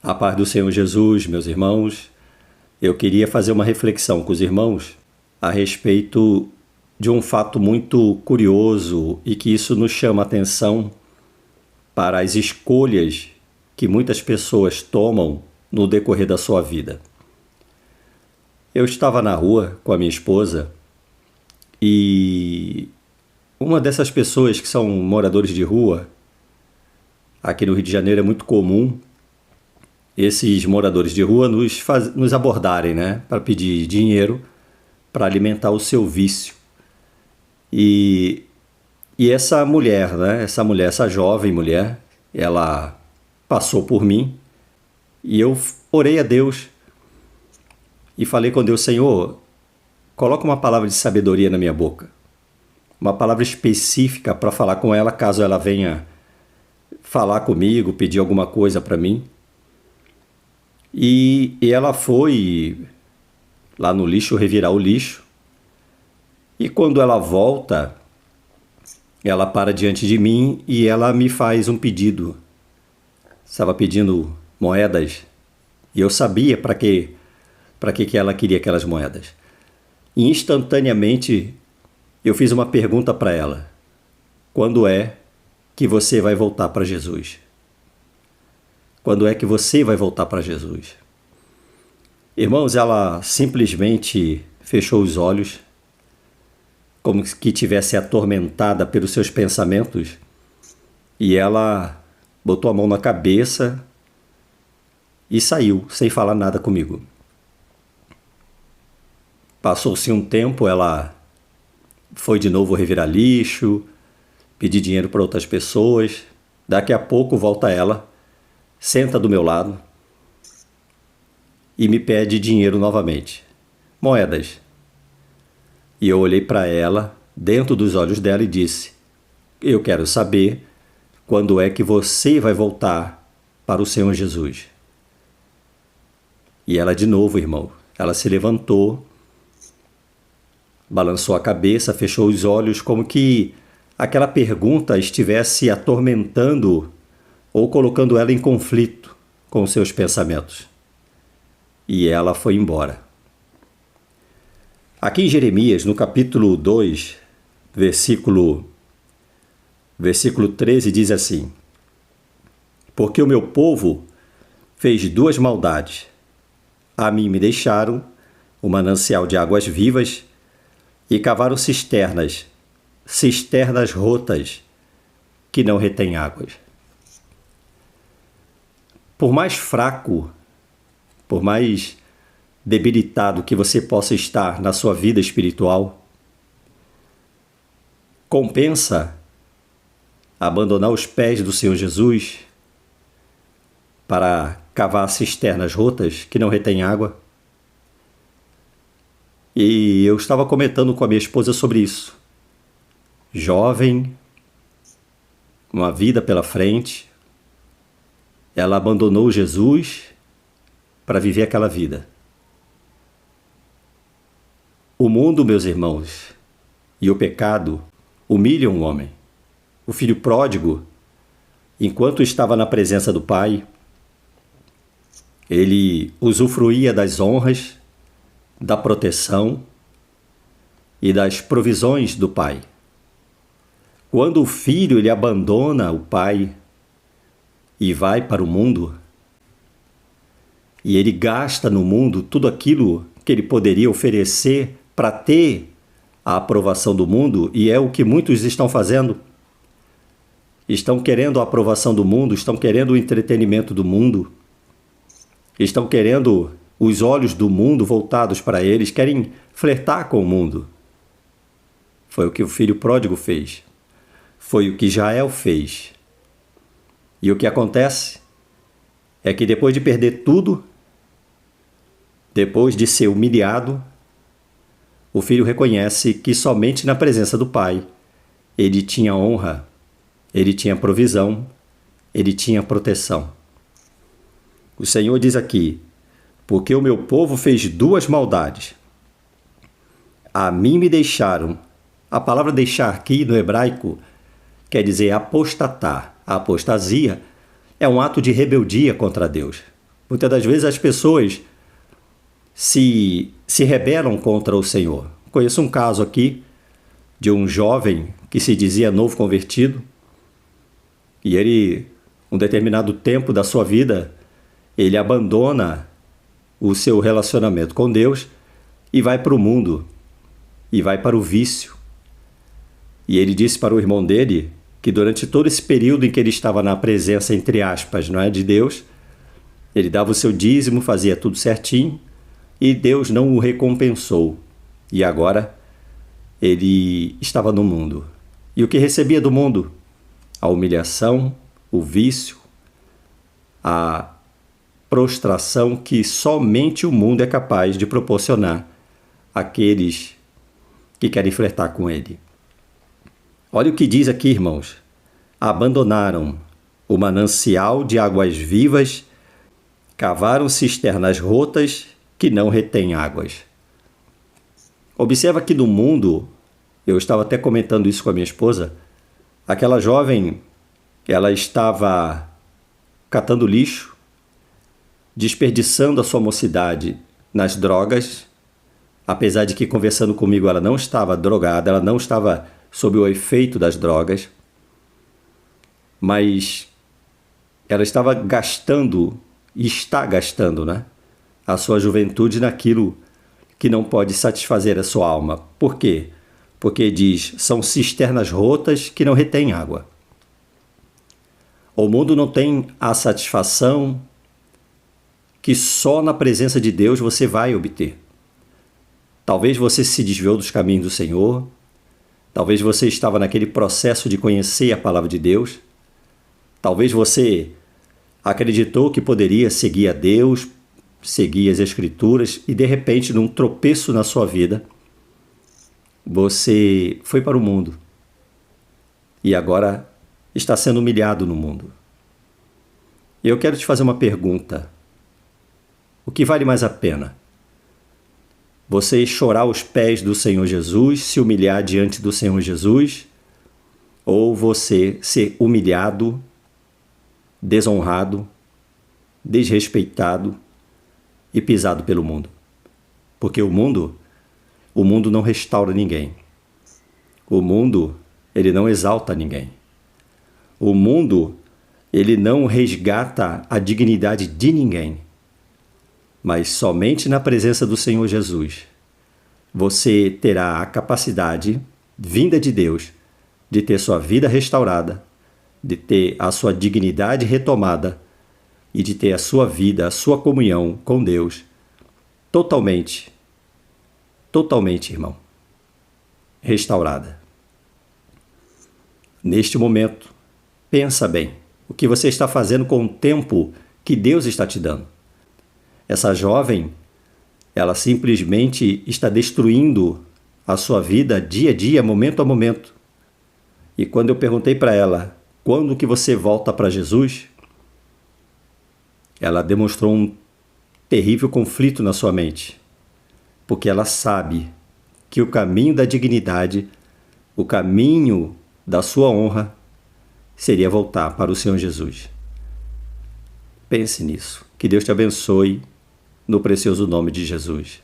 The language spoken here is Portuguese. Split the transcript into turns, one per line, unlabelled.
A paz do Senhor Jesus, meus irmãos, eu queria fazer uma reflexão com os irmãos a respeito de um fato muito curioso e que isso nos chama a atenção para as escolhas que muitas pessoas tomam no decorrer da sua vida. Eu estava na rua com a minha esposa e uma dessas pessoas que são moradores de rua, aqui no Rio de Janeiro é muito comum esses moradores de rua nos abordarem, né, para pedir dinheiro para alimentar o seu vício. E essa mulher, né, essa jovem mulher, ela passou por mim e eu orei a Deus e falei com Deus: Senhor, coloca uma palavra de sabedoria na minha boca, uma palavra específica para falar com ela caso ela venha falar comigo, pedir alguma coisa para mim. E ela foi lá no lixo revirar o lixo. E quando ela volta, ela para diante de mim e ela me faz um pedido. Estava pedindo moedas e eu sabia para que ela queria aquelas moedas. E instantaneamente eu fiz uma pergunta para ela: quando é que você vai voltar para Jesus? Quando é que você vai voltar para Jesus? Irmãos, ela simplesmente fechou os olhos, como que tivesse atormentada pelos seus pensamentos, e ela botou a mão na cabeça e saiu, sem falar nada comigo. Passou-se um tempo, ela foi de novo revirar lixo, pedir dinheiro para outras pessoas. Daqui a pouco volta ela, senta do meu lado e me pede dinheiro novamente, moedas. E eu olhei para ela, dentro dos olhos dela, e disse: eu quero saber quando é que você vai voltar para o Senhor Jesus. E ela de novo, irmão, ela se levantou, balançou a cabeça, fechou os olhos, como que aquela pergunta estivesse atormentando ou colocando ela em conflito com os seus pensamentos. E ela foi embora. Aqui em Jeremias, no capítulo 2, versículo 13, diz assim: porque o meu povo fez duas maldades. A mim me deixaram o manancial de águas vivas e cavaram cisternas rotas que não retêm águas. Por mais fraco, por mais debilitado que você possa estar na sua vida espiritual, compensa abandonar os pés do Senhor Jesus para cavar cisternas rotas que não retêm água? E eu estava comentando com a minha esposa sobre isso. Jovem, uma vida pela frente, ela abandonou Jesus para viver aquela vida. O mundo, meus irmãos, e o pecado humilham o homem. O filho pródigo, enquanto estava na presença do Pai, ele usufruía das honras, da proteção e das provisões do Pai. Quando o filho ele abandona o Pai e vai para o mundo, e ele gasta no mundo tudo aquilo que ele poderia oferecer para ter a aprovação do mundo, e é o que muitos estão fazendo. Estão querendo a aprovação do mundo, estão querendo o entretenimento do mundo, estão querendo os olhos do mundo voltados para eles, querem flertar com o mundo. Foi o que o filho pródigo fez. Foi o que Jael fez. E o que acontece é que depois de perder tudo, depois de ser humilhado, o filho reconhece que somente na presença do Pai ele tinha honra, ele tinha provisão, ele tinha proteção. O Senhor diz aqui: porque o meu povo fez duas maldades. A mim me deixaram. A palavra deixar aqui no hebraico quer dizer apostatar. A apostasia é um ato de rebeldia contra Deus. Muitas das vezes as pessoas se rebelam contra o Senhor. Conheço um caso aqui de um jovem que se dizia novo convertido e ele, um determinado tempo da sua vida, ele abandona o seu relacionamento com Deus e vai para o mundo, e vai para o vício. E ele disse para o irmão dele que durante todo esse período em que ele estava na presença, entre aspas, não é, de Deus, ele dava o seu dízimo, fazia tudo certinho, e Deus não o recompensou. E agora ele estava no mundo. E o que recebia do mundo? A humilhação, o vício, a prostração que somente o mundo é capaz de proporcionar àqueles que querem flertar com ele. Olha o que diz aqui, irmãos. Abandonaram o manancial de águas vivas, cavaram cisternas rotas que não retêm águas. Observa que no mundo, eu estava até comentando isso com a minha esposa, aquela jovem, ela estava catando lixo, desperdiçando a sua mocidade nas drogas, apesar de que conversando comigo ela não estava drogada, ela não estava sob o efeito das drogas, mas ela estava gastando, e está gastando, né, a sua juventude naquilo que não pode satisfazer a sua alma. Por quê? Porque diz, são cisternas rotas que não retêm água. O mundo não tem a satisfação que só na presença de Deus você vai obter. Talvez você se desviou dos caminhos do Senhor, talvez você estava naquele processo de conhecer a palavra de Deus, talvez você acreditou que poderia seguir a Deus, seguir as Escrituras e de repente, num tropeço na sua vida, você foi para o mundo e agora está sendo humilhado no mundo. Eu quero te fazer uma pergunta. O que vale mais a pena? Você chorar aos pés do Senhor Jesus, se humilhar diante do Senhor Jesus, ou você ser humilhado, desonrado, desrespeitado e pisado pelo mundo? Porque o mundo não restaura ninguém. O mundo, ele não exalta ninguém. O mundo, ele não resgata a dignidade de ninguém. Mas somente na presença do Senhor Jesus, você terá a capacidade, vinda de Deus, de ter sua vida restaurada, de ter a sua dignidade retomada e de ter a sua vida, a sua comunhão com Deus totalmente, irmão, restaurada. Neste momento, pensa bem o que você está fazendo com o tempo que Deus está te dando. Essa jovem, ela simplesmente está destruindo a sua vida dia a dia, momento a momento. E quando eu perguntei para ela, quando que você volta para Jesus? Ela demonstrou um terrível conflito na sua mente, porque ela sabe que o caminho da dignidade, o caminho da sua honra, seria voltar para o Senhor Jesus. Pense nisso. Que Deus te abençoe, no precioso nome de Jesus.